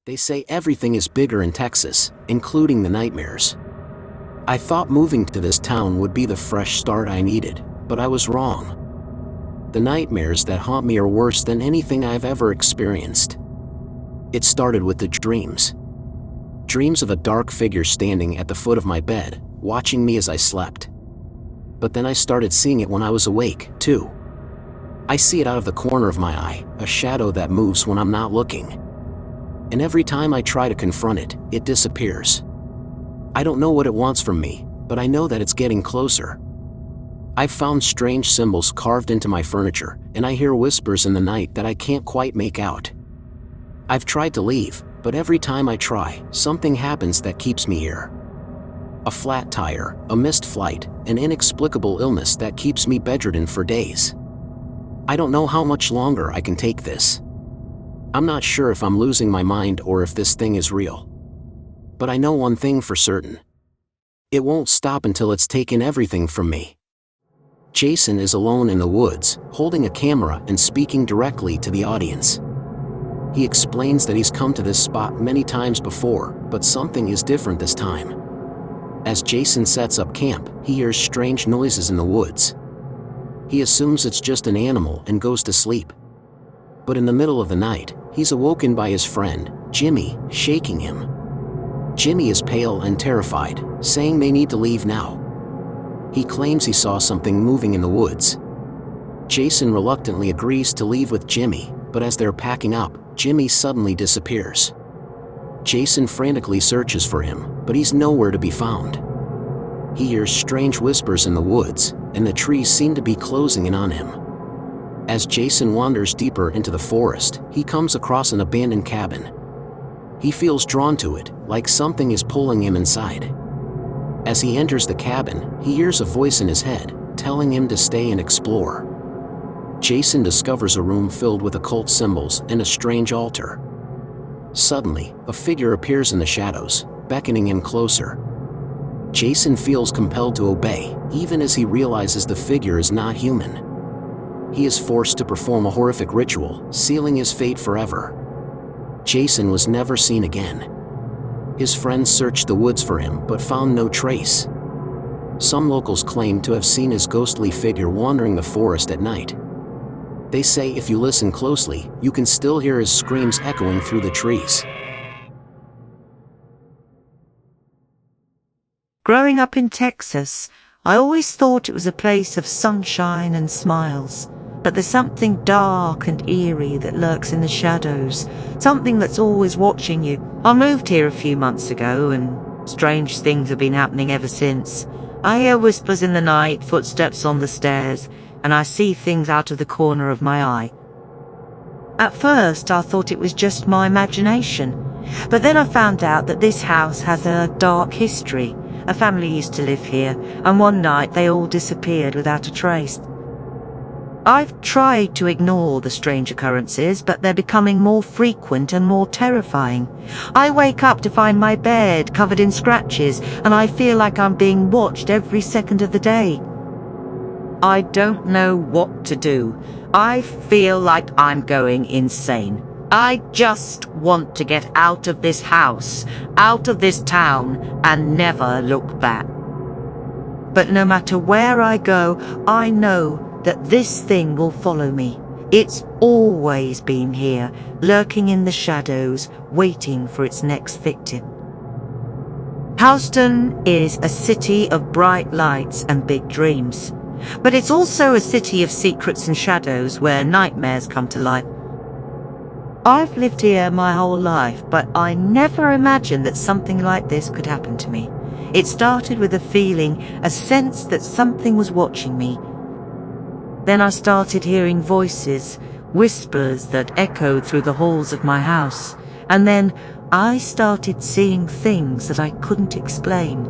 They say everything is bigger in Texas, including the nightmares. I thought moving to this town would be the fresh start I needed, but I was wrong. The nightmares that haunt me are worse than anything I've ever experienced. It started with the dreams. Dreams of a dark figure standing at the foot of my bed, watching me as I slept. But then I started seeing it when I was awake, too. I see it out of the corner of my eye, a shadow that moves when I'm not looking. And every time I try to confront it, it disappears. I don't know what it wants from me, but I know that it's getting closer. I've found strange symbols carved into my furniture, and I hear whispers in the night that I can't quite make out. I've tried to leave, but every time I try, something happens that keeps me here. A flat tire, a missed flight, an inexplicable illness that keeps me bedridden for days. I don't know how much longer I can take this. I'm not sure if I'm losing my mind or if this thing is real. But I know one thing for certain. It won't stop until it's taken everything from me. Jason is alone in the woods, holding a camera and speaking directly to the audience. He explains that he's come to this spot many times before, but something is different this time. As Jason sets up camp, he hears strange noises in the woods. He assumes it's just an animal and goes to sleep. But in the middle of the night, he's awoken by his friend, Jimmy, shaking him. Jimmy is pale and terrified, saying they need to leave now. He claims he saw something moving in the woods. Jason reluctantly agrees to leave with Jimmy, but as they're packing up, Jimmy suddenly disappears. Jason frantically searches for him, but he's nowhere to be found. He hears strange whispers in the woods, and the trees seem to be closing in on him. As Jason wanders deeper into the forest, he comes across an abandoned cabin. He feels drawn to it, like something is pulling him inside. As he enters the cabin, he hears a voice in his head, telling him to stay and explore. Jason discovers a room filled with occult symbols and a strange altar. Suddenly, a figure appears in the shadows, beckoning him closer. Jason feels compelled to obey, even as he realizes the figure is not human. He is forced to perform a horrific ritual, sealing his fate forever. Jason was never seen again. His friends searched the woods for him but found no trace. Some locals claim to have seen his ghostly figure wandering the forest at night. They say if you listen closely, you can still hear his screams echoing through the trees. Growing up in Texas, I always thought it was a place of sunshine and smiles. But there's something dark and eerie that lurks in the shadows, something that's always watching you. I moved here a few months ago, and strange things have been happening ever since. I hear whispers in the night, footsteps on the stairs, and I see things out of the corner of my eye. At first, I thought it was just my imagination, but then I found out that this house has a dark history. A family used to live here, and one night they all disappeared without a trace. I've tried to ignore the strange occurrences, but they're becoming more frequent and more terrifying. I wake up to find my bed covered in scratches, and I feel like I'm being watched every second of the day. I don't know what to do. I feel like I'm going insane. I just want to get out of this house, out of this town, and never look back. But no matter where I go, I know that this thing will follow me. It's always been here, lurking in the shadows, waiting for its next victim. Huston is a city of bright lights and big dreams, but it's also a city of secrets and shadows where nightmares come to life. I've lived here my whole life, but I never imagined that something like this could happen to me. It started with a feeling, a sense that something was watching me. Then I started hearing voices, whispers that echoed through the halls of my house. And then I started seeing things that I couldn't explain.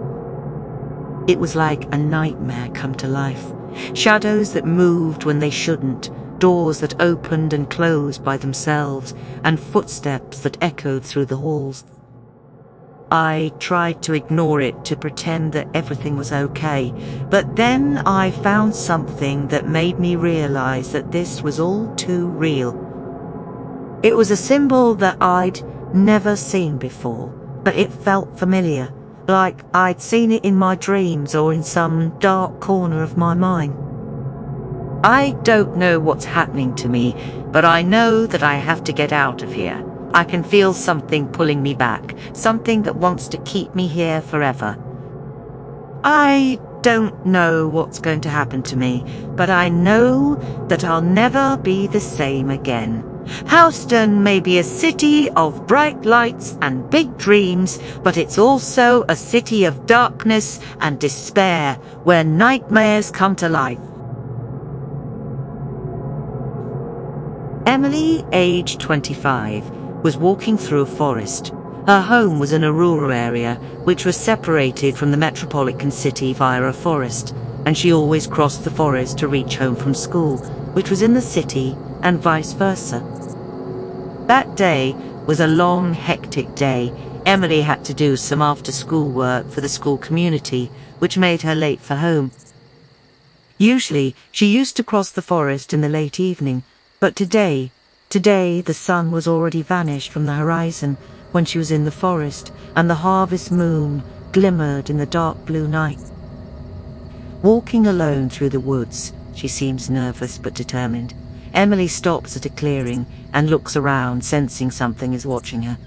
It was like a nightmare come to life. Shadows that moved when they shouldn't, doors that opened and closed by themselves, and footsteps that echoed through the halls. I tried to ignore it, to pretend that everything was okay, but then I found something that made me realize that this was all too real. It was a symbol that I'd never seen before, but it felt familiar, like I'd seen it in my dreams or in some dark corner of my mind. I don't know what's happening to me, but I know that I have to get out of here. I can feel something pulling me back, something that wants to keep me here forever. I don't know what's going to happen to me, but I know that I'll never be the same again. Huston may be a city of bright lights and big dreams, but it's also a city of darkness and despair, where nightmares come to life. Emily, aged 25, was walking through a forest. Her home was in a rural area, which was separated from the metropolitan city via a forest, and she always crossed the forest to reach home from school, which was in the city, and vice versa. That day was a long, hectic day. Emily had to do some after-school work for the school community, which made her late for home. Usually, she used to cross the forest in the late evening, but today the sun was already vanished from the horizon when she was in the forest, and the harvest moon glimmered in the dark blue night. Walking alone through the woods, she seems nervous but determined. Emily stops at a clearing and looks around, sensing something is watching her.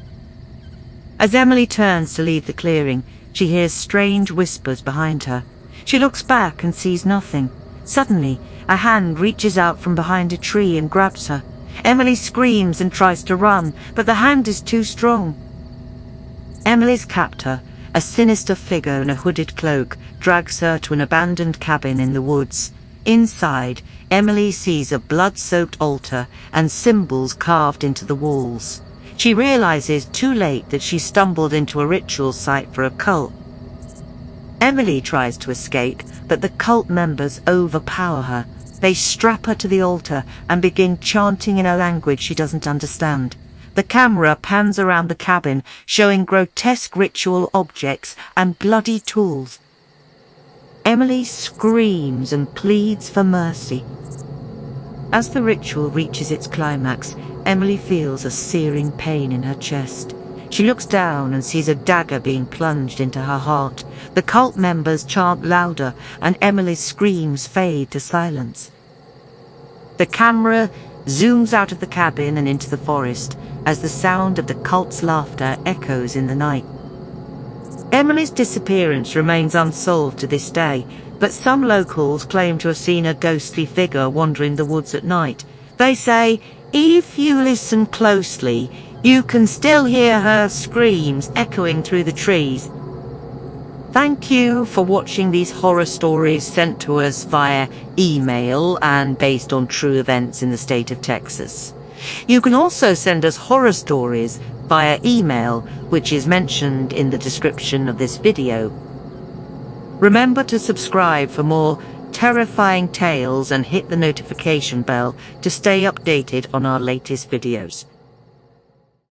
As Emily turns to leave the clearing, she hears strange whispers behind her. She looks back and sees nothing. Suddenly, a hand reaches out from behind a tree and grabs her. Emily screams and tries to run, but the hand is too strong. Emily's captor, a sinister figure in a hooded cloak, drags her to an abandoned cabin in the woods. Inside, Emily sees a blood-soaked altar and symbols carved into the walls. She realizes too late that she stumbled into a ritual site for a cult. Emily tries to escape, but the cult members overpower her. They strap her to the altar and begin chanting in a language she doesn't understand. The camera pans around the cabin, showing grotesque ritual objects and bloody tools. Emily screams and pleads for mercy. As the ritual reaches its climax, Emily feels a searing pain in her chest. She looks down and sees a dagger being plunged into her heart. The cult members chant louder, and Emily's screams fade to silence. The camera zooms out of the cabin and into the forest as the sound of the cult's laughter echoes in the night. Emily's disappearance remains unsolved to this day, but some locals claim to have seen a ghostly figure wandering the woods at night. They say, if you listen closely, you can still hear her screams echoing through the trees. Thank you for watching these horror stories sent to us via email and based on true events in the state of Texas. You can also send us horror stories via email, which is mentioned in the description of this video. Remember to subscribe for more terrifying tales and hit the notification bell to stay updated on our latest videos.